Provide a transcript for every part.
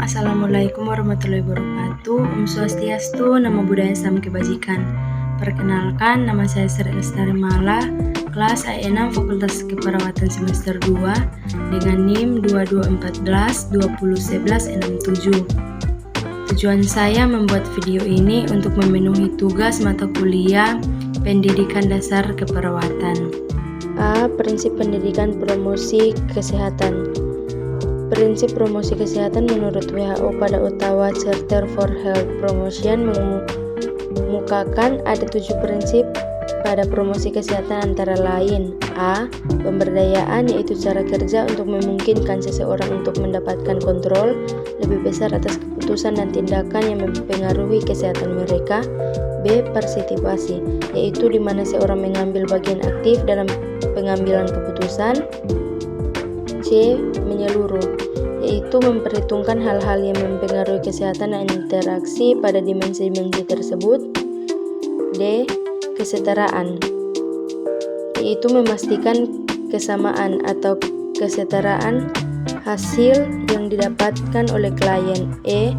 Assalamualaikum warahmatullahi wabarakatuh. Om Swastiastu, Namo Buddhaya Salam Kebajikan. Perkenalkan, nama saya Sri Lestari Mala, kelas A6 Fakultas Keperawatan semester 2 dengan NIM 2214201167. Tujuan saya membuat video ini untuk memenuhi tugas mata kuliah Pendidikan Dasar Keperawatan. A. Prinsip pendidikan promosi kesehatan. Prinsip promosi kesehatan menurut WHO pada Ottawa Charter for Health Promotion mengemukakan ada 7 prinsip pada promosi kesehatan, antara lain: A. Pemberdayaan, yaitu cara kerja untuk memungkinkan seseorang untuk mendapatkan kontrol lebih besar atas keputusan dan tindakan yang mempengaruhi kesehatan mereka. B. Partisipasi, yaitu di mana seorang mengambil bagian aktif dalam pengambilan keputusan. C. Menyeluruh, yaitu memperhitungkan hal-hal yang mempengaruhi kesehatan dan interaksi pada dimensi-dimensi tersebut. D. Kesetaraan, yaitu memastikan kesamaan atau kesetaraan hasil yang didapatkan oleh klien. E.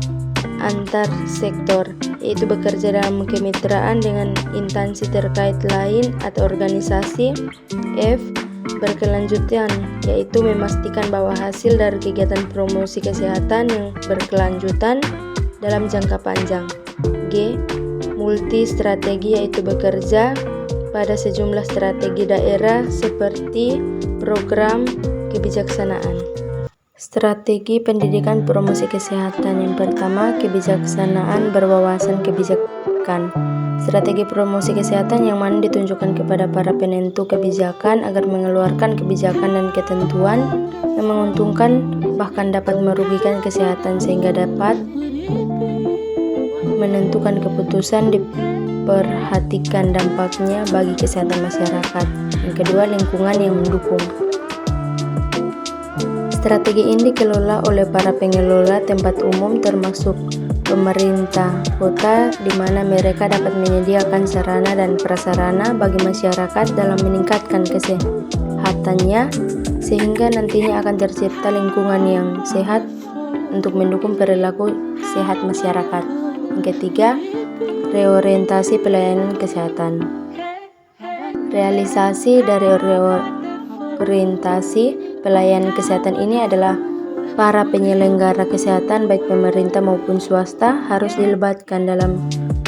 Antar sektor, yaitu bekerja dalam kemitraan dengan instansi terkait lain atau organisasi. F. Berkelanjutan, yaitu memastikan bahwa hasil dari kegiatan promosi kesehatan yang berkelanjutan dalam jangka panjang. G. Multi strategi, yaitu bekerja pada sejumlah strategi daerah seperti program kebijaksanaan. Strategi pendidikan promosi kesehatan. Yang pertama, kebijaksanaan berwawasan kebijakan. Strategi promosi kesehatan yang mana ditunjukkan kepada para penentu kebijakan agar mengeluarkan kebijakan dan ketentuan yang menguntungkan bahkan dapat merugikan kesehatan, sehingga dapat menentukan keputusan diperhatikan dampaknya bagi kesehatan masyarakat. Yang kedua, lingkungan yang mendukung. Strategi ini dikelola oleh para pengelola tempat umum termasuk pemerintah kota, di mana mereka dapat menyediakan sarana dan prasarana bagi masyarakat dalam meningkatkan kesehatannya, sehingga nantinya akan tercipta lingkungan yang sehat untuk mendukung perilaku sehat masyarakat. Yang ketiga, reorientasi pelayanan kesehatan. Realisasi dari reorientasi pelayanan kesehatan ini adalah para penyelenggara kesehatan baik pemerintah maupun swasta harus dilibatkan dalam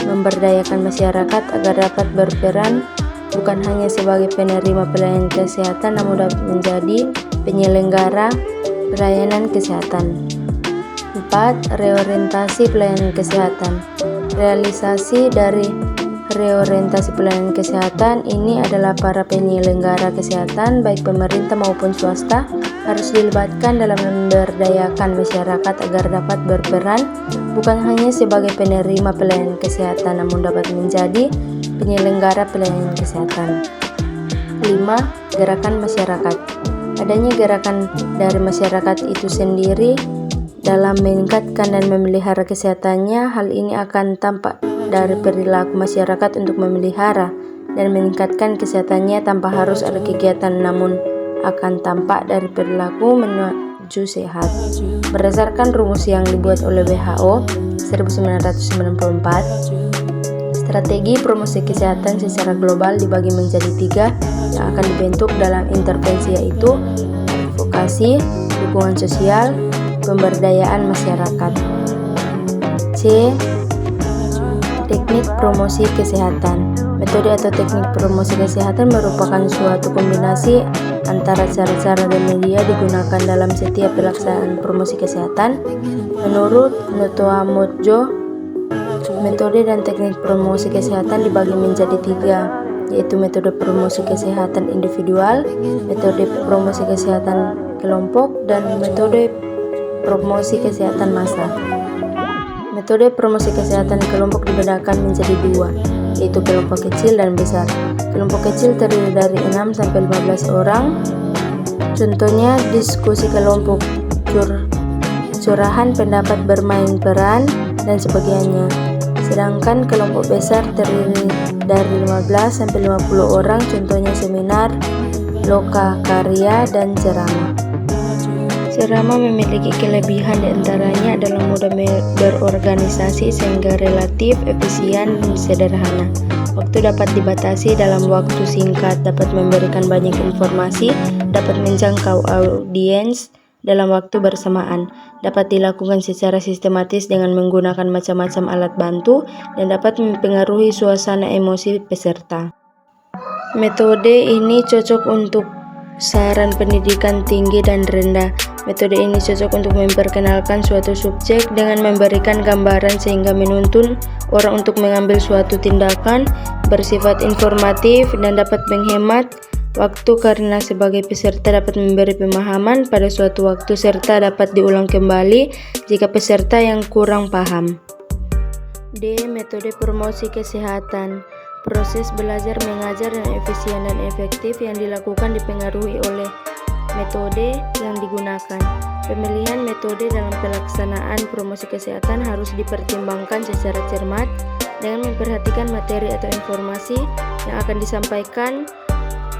memberdayakan masyarakat agar dapat berperan bukan hanya sebagai penerima pelayanan kesehatan, namun dapat menjadi penyelenggara pelayanan kesehatan. 4. Reorientasi pelayanan kesehatan. Realisasi dari reorientasi pelayanan kesehatan ini adalah para penyelenggara kesehatan baik pemerintah maupun swasta harus dilibatkan dalam memberdayakan masyarakat agar dapat berperan bukan hanya sebagai penerima pelayanan kesehatan, namun dapat menjadi penyelenggara pelayanan kesehatan. 5. Gerakan masyarakat. Adanya gerakan dari masyarakat itu sendiri dalam meningkatkan dan memelihara kesehatannya. Hal ini akan tampak dari perilaku masyarakat untuk memelihara dan meningkatkan kesehatannya tanpa harus ada kegiatan, namun akan tampak dari perilaku menuju sehat. Berdasarkan rumus yang dibuat oleh WHO 1994, strategi promosi kesehatan secara global dibagi menjadi 3 yang akan dibentuk dalam intervensi, yaitu advokasi, dukungan sosial, pemberdayaan masyarakat. C. Teknik promosi kesehatan. Metode atau teknik promosi kesehatan merupakan suatu kombinasi antara cara-cara dan media digunakan dalam setiap pelaksanaan promosi kesehatan. Menurut Notoa Mojo, metode dan teknik promosi kesehatan dibagi menjadi 3, yaitu metode promosi kesehatan individual, metode promosi kesehatan kelompok, dan metode promosi kesehatan massa. Metode promosi kesehatan kelompok dibedakan menjadi 2, yaitu kelompok kecil dan besar. Kelompok kecil terdiri dari 6-15 orang. Contohnya diskusi kelompok, curahan pendapat, bermain peran, dan sebagainya. Sedangkan kelompok besar terdiri dari 15-50 orang. Contohnya seminar, loka karya, dan ceramah. Asrama memiliki kelebihan diantaranya adalah mudah berorganisasi sehingga relatif efisien dan sederhana. Waktu dapat dibatasi dalam waktu singkat, dapat memberikan banyak informasi, dapat menjangkau audiens dalam waktu bersamaan, dapat dilakukan secara sistematis dengan menggunakan macam-macam alat bantu, dan dapat mempengaruhi suasana emosi peserta. Metode ini cocok untuk sasaran pendidikan tinggi dan rendah. Metode ini cocok untuk memperkenalkan suatu subjek dengan memberikan gambaran sehingga menuntun orang untuk mengambil suatu tindakan, bersifat informatif, dan dapat menghemat waktu karena sebagai peserta dapat memberi pemahaman pada suatu waktu serta dapat diulang kembali jika peserta yang kurang paham. D. Metode promosi kesehatan. Proses belajar mengajar yang efisien dan efektif yang dilakukan dipengaruhi oleh metode yang digunakan. Pemilihan metode dalam pelaksanaan promosi kesehatan harus dipertimbangkan secara cermat dengan memperhatikan materi atau informasi yang akan disampaikan,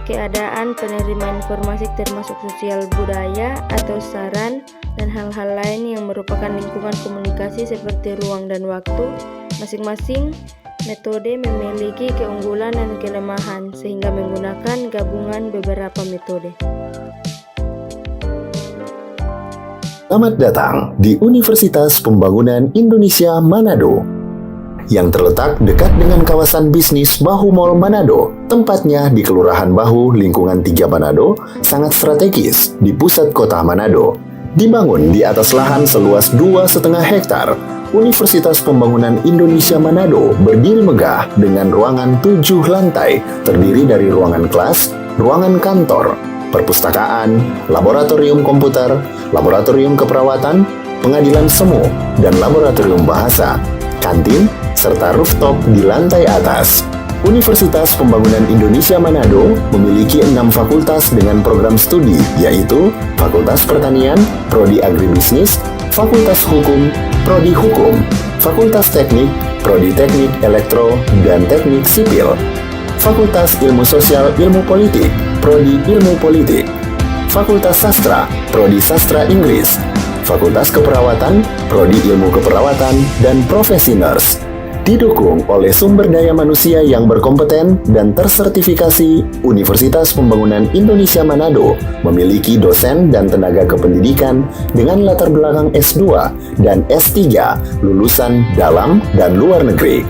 keadaan penerima informasi termasuk sosial budaya atau saran, dan hal-hal lain yang merupakan lingkungan komunikasi seperti ruang dan waktu. Masing-masing metode memiliki keunggulan dan kelemahan sehingga menggunakan gabungan beberapa metode. Selamat datang di Universitas Pembangunan Indonesia Manado yang terletak dekat dengan kawasan bisnis Bahu Mall Manado. Tempatnya di Kelurahan Bahu, lingkungan 3 Manado, sangat strategis di pusat kota Manado. Dibangun di atas lahan seluas 2,5 hektar, Universitas Pembangunan Indonesia Manado berdiri megah dengan ruangan 7 lantai, terdiri dari ruangan kelas, ruangan kantor, perpustakaan, laboratorium komputer, laboratorium keperawatan, pengadilan semu, dan laboratorium bahasa, kantin, serta rooftop di lantai atas. Universitas Pembangunan Indonesia Manado memiliki 6 fakultas dengan program studi, yaitu Fakultas Pertanian, Prodi Agribisnis, Fakultas Hukum, Prodi Hukum, Fakultas Teknik, Prodi Teknik Elektro dan Teknik Sipil, Fakultas Ilmu Sosial Ilmu Politik, Prodi Ilmu Politik, Fakultas Sastra, Prodi Sastra Inggris, Fakultas Keperawatan, Prodi Ilmu Keperawatan, dan Profesi Nurse. Didukung oleh sumber daya manusia yang berkompeten dan tersertifikasi, Universitas Pembangunan Indonesia Manado memiliki dosen dan tenaga kependidikan dengan latar belakang S2 dan S3 lulusan dalam dan luar negeri.